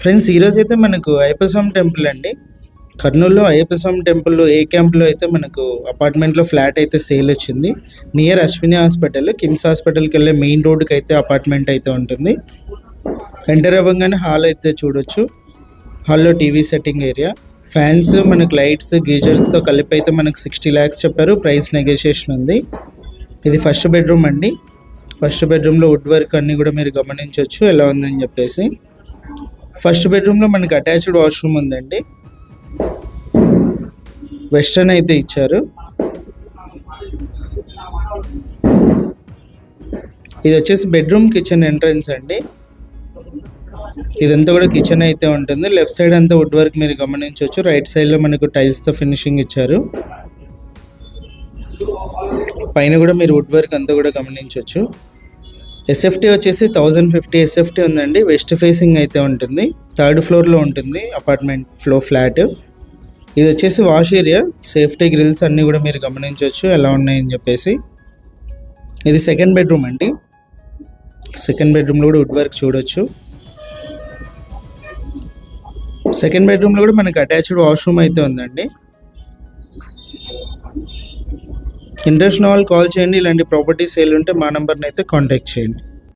Friends, ఈరోజు అయితే మనకు అయ్యప్ప స్వామి టెంపుల్ అండి. కర్నూలులో అయ్యప్ప స్వామి టెంపుల్ ఏ క్యాంప్లో అయితే మనకు అపార్ట్మెంట్లో ఫ్లాట్ అయితే సేల్ వచ్చింది. నియర్ అశ్విని హాస్పిటల్, కిమ్స్ హాస్పిటల్కి వెళ్ళే మెయిన్ రోడ్కి అయితే అపార్ట్మెంట్ అయితే ఉంటుంది. ఎంటర్ అవ్వగానే హాల్ అయితే చూడొచ్చు. హాల్లో టీవీ సెట్టింగ్ ఏరియా, ఫ్యాన్స్, మనకు లైట్స్, గీజర్స్తో కలిపి అయితే మనకు 60 lakhs చెప్పారు. ప్రైస్ నెగోషియేషన్ ఉంది. ఇది ఫస్ట్ బెడ్రూమ్ అండి. ఫస్ట్ బెడ్రూమ్లో వుడ్ వర్క్ అన్నీ కూడా మీరు గమనించవచ్చు ఎలా ఉందని చెప్పేసి. ఫస్ట్ బెడ్రూమ్లో మనకి అటాచ్డ్ వాష్రూమ్ ఉందండి. వెస్టర్న్ అయితే ఇచ్చారు. ఇది వచ్చేసి బెడ్రూమ్ కిచెన్ ఎంట్రన్స్ అండి. ఇదంతా కూడా కిచెన్ అయితే ఉంటుంది. లెఫ్ట్ సైడ్ అంతా వుడ్ వర్క్ మీరు గమనించవచ్చు. రైట్ సైడ్లో మనకు టైల్స్తో ఫినిషింగ్ ఇచ్చారు. పైన కూడా మీరు వుడ్ వర్క్ అంతా కూడా గమనించవచ్చు. ఎస్ఎఫ్టీ వచ్చేసి 1050 ఎస్ఎఫ్టీ ఉందండి. వెస్ట్ ఫేసింగ్ అయితే ఉంటుంది. 3rd ఫ్లోర్లో ఉంటుంది అపార్ట్మెంట్ ఫ్లాట్. ఇది వచ్చేసి వాష్ ఏరియా, సేఫ్టీ గ్రిల్స్ అన్నీ కూడా మీరు గమనించవచ్చు ఎలా ఉన్నాయని చెప్పేసి. ఇది సెకండ్ బెడ్రూమ్ అండి. సెకండ్ బెడ్రూమ్లో కూడా వుడ్ వర్క్ చూడొచ్చు. సెకండ్ బెడ్రూమ్లో కూడా మనకి అటాచ్డ్ వాష్రూమ్ అయితే ఉందండి. ఇంట్రెస్ట్ ఉన్న వాళ్ళు కాల్ చేయండి. ఇలాంటి ప్రాపర్టీ సేల్ ఉంటే మా నెంబర్ని అయితే కాంటాక్ట్ చేయండి.